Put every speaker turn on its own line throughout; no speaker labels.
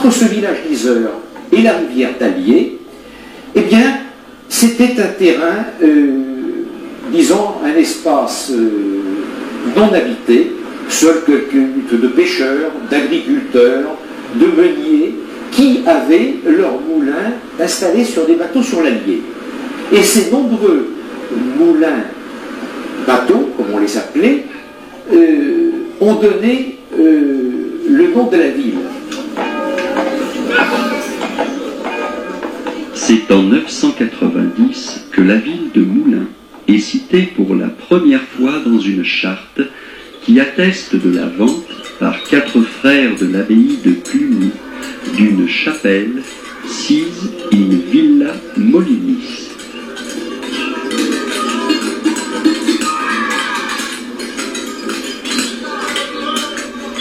entre ce village d'Yzeure et la rivière d'Allier, eh bien, c'était un terrain, disons, un espace non habité, seuls quelques de pêcheurs, d'agriculteurs, de meuniers, qui avaient leurs moulins installés sur des bateaux sur l'Allier. Et ces nombreux moulins, bateaux, comme on les appelait, ont donné le nom de la ville.
C'est en 990 que la ville de Moulins est citée pour la première fois dans une charte qui atteste de la vente par 4 frères de l'abbaye de Cluny d'une chapelle sise in villa Molinis.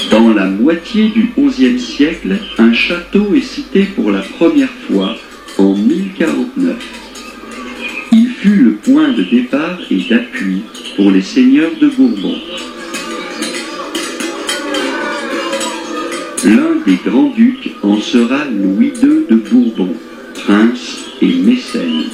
Dans la moitié du XIe siècle, un château est cité pour la première fois en 1049. Il fut le point de départ et d'appui pour les seigneurs de Bourbon. L'un des grands-ducs en sera Louis II de Bourbon, prince et mécène.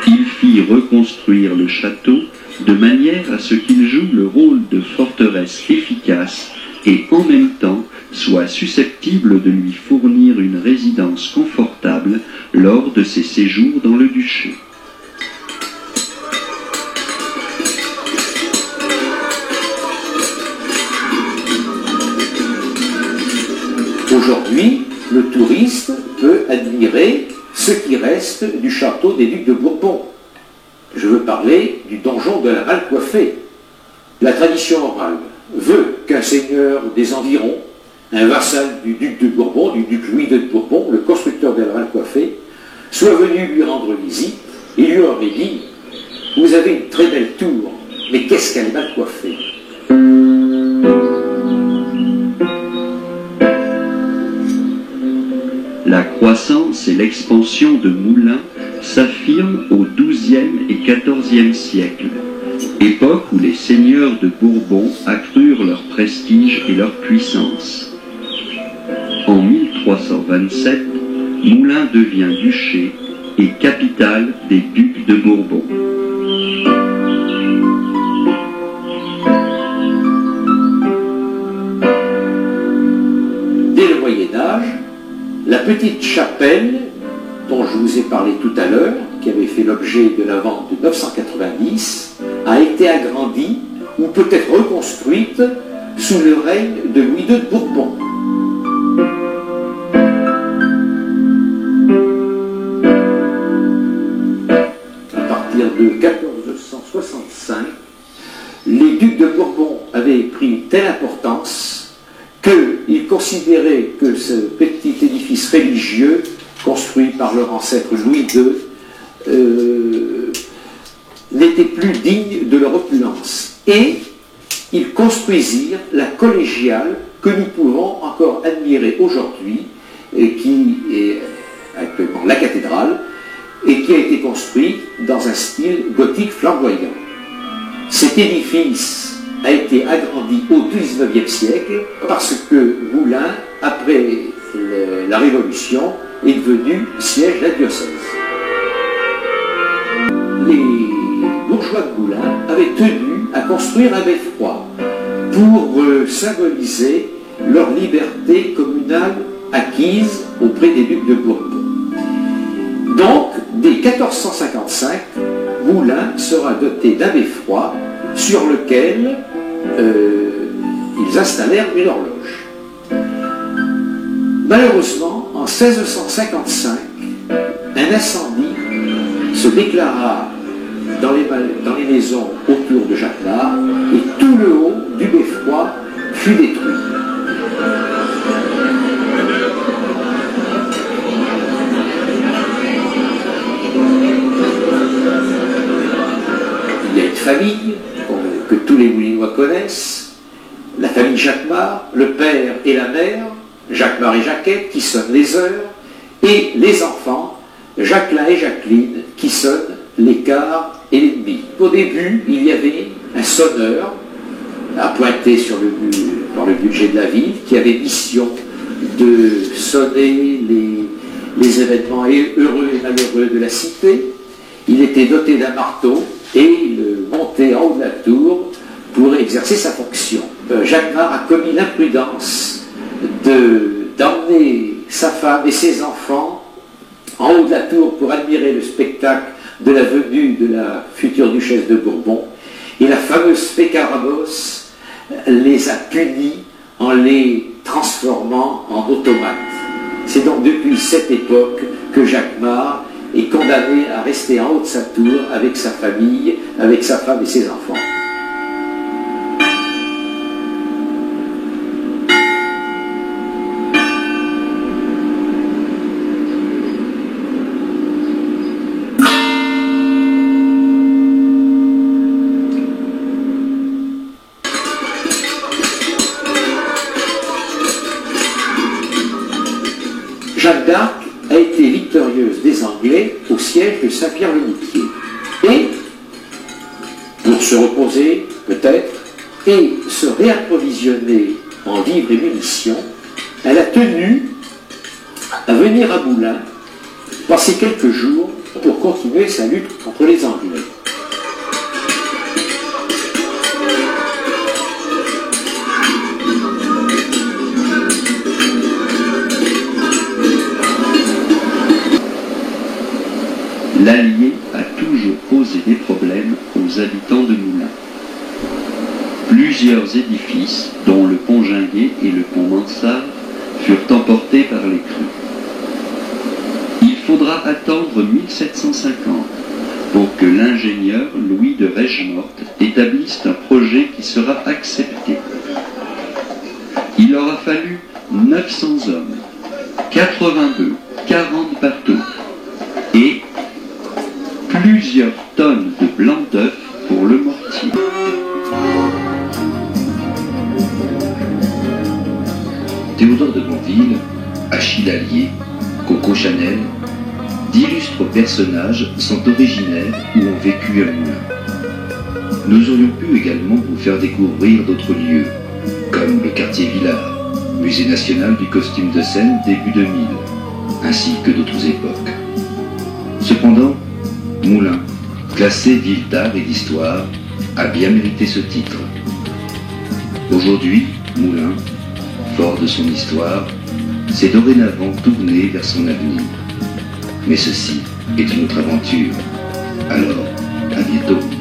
Il fit reconstruire le château de manière à ce qu'il joue le rôle de forteresse efficace et en même temps soit susceptible de lui fournir une résidence confortable lors de ses séjours dans le duché.
Aujourd'hui, le touriste peut admirer ce qui reste du château des ducs de Bourbon. Je veux parler du donjon de la Malcoiffée. La tradition orale veut qu'un seigneur des environs, un vassal du duc de Bourbon, du duc Louis II de Bourbon, le constructeur de la Malcoiffée, soit venu lui rendre visite et lui aurait dit « Vous avez une très belle tour, mais qu'est-ce qu'elle est mal coiffée ?»
La croissance et l'expansion de Moulins s'affirment au XIIe et XIVe siècle, époque où les seigneurs de Bourbon accrurent leur prestige et leur puissance. En 1327, Moulins devient duché et capitale des ducs de Bourbon.
Dès le Moyen-Âge, la petite chapelle dont je vous ai parlé tout à l'heure, qui avait fait l'objet de la vente de 990, a été agrandie ou peut-être reconstruite sous le règne de Louis II de Bourbon. À partir de 1465, les ducs de Bourbon avaient pris une telle importance qu'ils considéraient que ce petit édifice religieux, construit par leur ancêtre Louis II, n'était plus digne de leur opulence. Et ils construisirent la collégiale que nous pouvons encore admirer aujourd'hui, et qui est actuellement la cathédrale, et qui a été construite dans un style gothique flamboyant. Cet édifice a été agrandi au XIXe siècle parce que Moulins, après la Révolution, est devenu siège d'un diocèse. Les bourgeois de Moulins avaient tenu à construire un beffroi pour symboliser leur liberté communale acquise auprès des ducs de Bourbon. Donc, dès 1455, Moulins sera doté d'un beffroi sur lequel ils installèrent une horloge. Malheureusement, en 1655, un incendie se déclara dans les maisons autour de Jacquemart et tout le haut du beffroi fut détruit. Il y a une famille que tous les Moulinois connaissent, la famille Jacquemart, le père et la mère, Jacquemart et Jacquette, qui sonnent les heures, et les enfants, Jacquelin et Jacqueline, qui sonnent les quarts et les demi. Au début, il y avait un sonneur à pointer dans le budget de la ville, qui avait mission de sonner les événements heureux et malheureux de la cité. Il était doté d'un marteau et il montait en haut de la tour pour exercer sa fonction. Jacques Marc a commis l'imprudence d'emmener sa femme et ses enfants en haut de la tour pour admirer le spectacle de la venue de la future duchesse de Bourbon. Et la fameuse fée Carabosse les a punis en les transformant en automates. C'est donc depuis cette époque que Jacques Marc est condamné à rester en haut de sa tour avec sa famille, avec sa femme et ses enfants. Jeanne d'Arc a été victorieuse des Anglais au siège de Saint-Pierre-le-Moutier. Et, pour se reposer peut-être, et se réapprovisionner en vivres et munitions, elle a tenu à venir à Moulins passer quelques jours pour continuer sa lutte contre les Anglais.
L'Allier a toujours posé des problèmes aux habitants de Moulins. Plusieurs édifices, dont le pont Ginguet et le pont Mansart, furent emportés par les crues. Il faudra attendre 1750 pour que l'ingénieur Louis de Regemorte établisse un projet qui sera accepté. Il aura fallu 900 hommes, 82, 40 bateaux et plusieurs tonnes de blanc d'œuf pour le mortier.
Théodore de Bonville, Achille Allier, Coco Chanel, d'illustres personnages sont originaires ou ont vécu à Moulins. Nous aurions pu également vous faire découvrir d'autres lieux, comme le quartier Villard, musée national du costume de scène début 2000, ainsi que d'autres époques. Cependant, Moulins, classé ville d'art et d'histoire, a bien mérité ce titre. Aujourd'hui, Moulins, fort de son histoire, s'est dorénavant tourné vers son avenir. Mais ceci est une autre aventure. Alors, à bientôt.